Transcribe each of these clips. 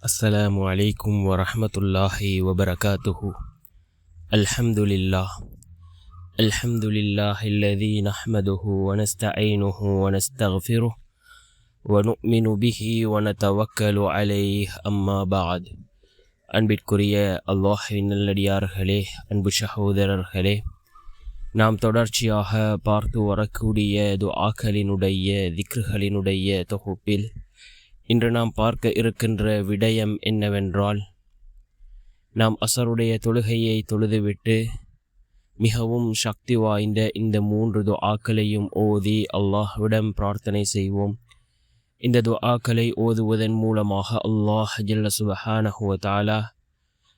السلام عليكم ورحمة الله وبركاته. الحمد لله الذي نحمده ونستعينه ونستغفره ونؤمن به ونتوكل عليه. أما بعد. அன்பிற்குரிய அல்லாஹ்வின் நல்லடியார்களே, அன்பு சகோதரர்களே, நாம் தொடர்ச்சியாக பார்த்து வரக்கூடிய துஆக்களினுடைய திக்ருகளினுடைய தொகுப்பில் இன்று நாம் பார்க்க இருக்கின்ற விடயம் என்னவென்றால், நாம் அசருடைய தொழுகையை தொழுதுவிட்டு மிகவும் சக்தி வாய்ந்த இந்த 3 துஆக்களையும் ஓதி அல்லாஹ்விடம் பிரார்த்தனை செய்வோம். இந்த துஆக்களை ஓதுவதன் மூலமாக அல்லாஹ் ஜல்ல சுப்ஹானஹு வ தஆலா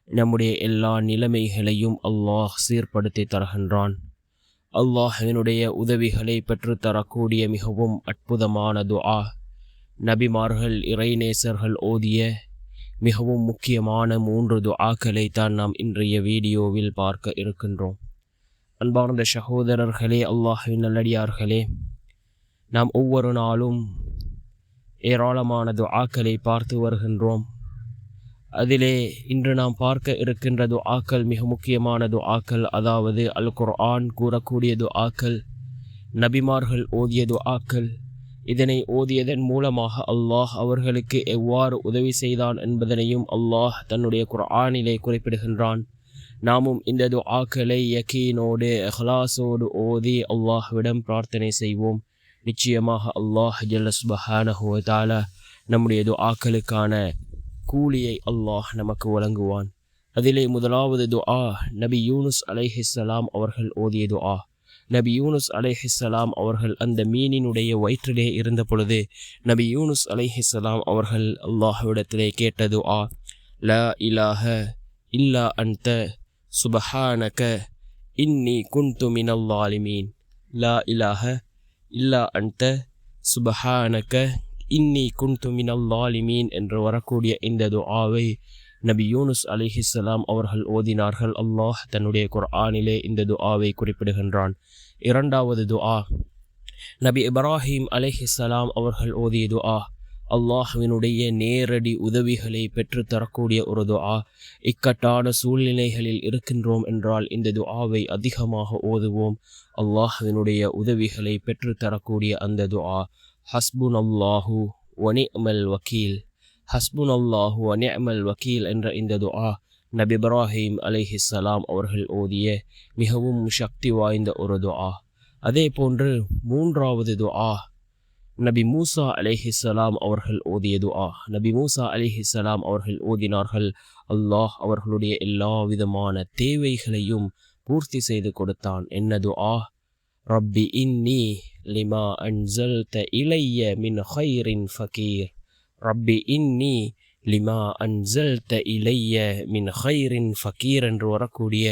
நம்முடைய எல்லா நிலைமைகளையும் அல்லாஹ் சீர்படுத்தி தருகின்றான். அல்லாஹ்வினுடைய உதவிகளை பெற்றுத்தரக்கூடிய மிகவும் அற்புதமான துஆ, நபிமார்கள் இறைநேசர்கள் ஓதிய மிகவும் முக்கியமான 3 துஆக்களை தான் நாம் இன்றைய வீடியோவில் பார்க்க இருக்கின்றோம். அன்பார்ந்த சகோதரர்களே, அல்லாஹ்வின் நல்லடியார்களே, நாம் ஒவ்வொரு நாளும் ஏராளமான துஆக்களை பார்த்து வருகின்றோம். அதிலே இன்று நாம் பார்க்க இருக்கின்ற துஆக்கள் மிக முக்கியமான துஆக்கள், அதாவது அல் குர்ஆன் கூறக்கூடிய துஆக்கள், நபிமார்கள் ஓதிய துஆக்கள். இதனை ஓதியதன் மூலமாக அல்லாஹ் அவர்களுக்கு எவ்வாறு உதவி செய்தான் என்பதனையும் அல்லாஹ் தன்னுடைய குர்ஆனிலே குறிப்பிடுகின்றான். நாமும் இந்த துஆக்களை யகீனோடு இஹ்லாஸோடு ஓதி அல்லாஹ்விடம் பிரார்த்தனை செய்வோம். நிச்சயமாக அல்லாஹ் ஜல்ல சுப்ஹானஹு வ தஆலா நம்முடைய துஆக்களுக்கான கூலியை அல்லாஹ் நமக்கு வழங்குவான். அதிலே முதலாவது துஆ நபி யூனுஸ் அலைஹிஸ்ஸலாம் அவர்கள் ஓதிய துஆ. நபி யூனுஸ் அலைஹிஸ்ஸலாம் அவர்கள் அந்த மீனினுடைய வயிற்றிலே இருந்த பொழுது நபி யூனுஸ் அலைஹிஸ்ஸலாம் அவர்கள் அல்லாஹ்விடத்திலே கேட்ட துஆ, லா இலாஹ இல்லா அன்த சுப்ஹானக இன்னி குன்து மினல் ஸாலிமீன். லா இலாஹ இல்லா அன்த சுப்ஹானக இன்னி குன்து மினல் ஸாலிமீன் என்று வரக்கூடிய இந்த துஆவை நபி யூனுஸ் அலைஹிஸ்ஸலாம் அவர்கள் ஓதினார்கள். அல்லாஹ் தன்னுடைய குர்ஆனிலே இந்த துஆவை குறிப்பிடுகின்றான். இரண்டாவது துஆ நபி இப்ராஹிம் அலைஹிஸ்ஸலாம் அவர்கள் ஓதிய துஆ, அல்லாஹ்வினுடைய நேரடி உதவிகளை பெற்றுத்தரக்கூடிய ஒரு துஆ. இக்கட்டான சூழ்நிலைகளில் இருக்கின்றோம் என்றால் இந்த துஆவை அதிகமாக ஓதுவோம். அல்லாஹ்வினுடைய உதவிகளை பெற்றுத்தரக்கூடிய அந்த துஆ, ஹஸ்புனல்லாஹு வ நிஅமல் வக்கீல். ஹஸ்புனல்லாஹு வ நிஅமல் வக்கீல் என்ற இந்த துஆ நபி இப்ராஹிம் அலைஹிஸ்ஸலாம் அவர்கள் ஓதிய மிகவும் சக்தி வாய்ந்த ஒரு துஆ. அதே போன்று மூன்றாவது துஆ நபி மூசா அலைஹிஸ்ஸலாம் அவர்கள் ஓதிய துஆ. நபி மூசா அலைஹிஸ்ஸலாம் அவர்கள் ஓதினார்கள். அல்லாஹ் அவர்களுடைய எல்லா விதமான தேவைகளையும் பூர்த்தி செய்து கொடுத்தான். என்ன துஆ? ரப்பி இன்னி லிமா அன்ஸல்த இலைய மின் கைரின் ஃபகீர். ரப்பி இன்னி லிமா அன்ஸல்த இலைய மின் கைரின் ஃபகீர் என்று வரக்கூடிய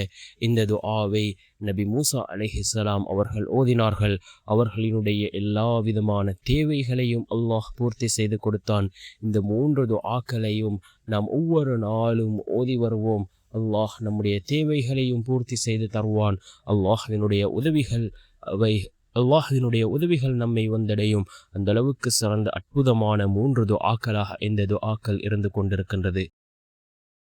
இந்த துஆவை நபி மூசா அலைஹிஸ்ஸலாம் அவர்கள் ஓதினார்கள். அவர்களினுடைய எல்லா விதமான தேவைகளையும் அல்லாஹ் பூர்த்தி செய்து கொடுத்தான். இந்த 3 துஆக்களையும் நாம் ஒவ்வொரு நாளும் ஓதி வருவோம். அல்லாஹ் நம்முடைய தேவைகளையும் பூர்த்தி செய்து தருவான். அல்லாஹ்வினுடைய உதவிகள் நம்மை வந்தடையும். அந்த அளவுக்கு சிறந்த அற்புதமான 3 துஆக்களாக இந்த துஆக்கள் இருந்து கொண்டிருக்கின்றது.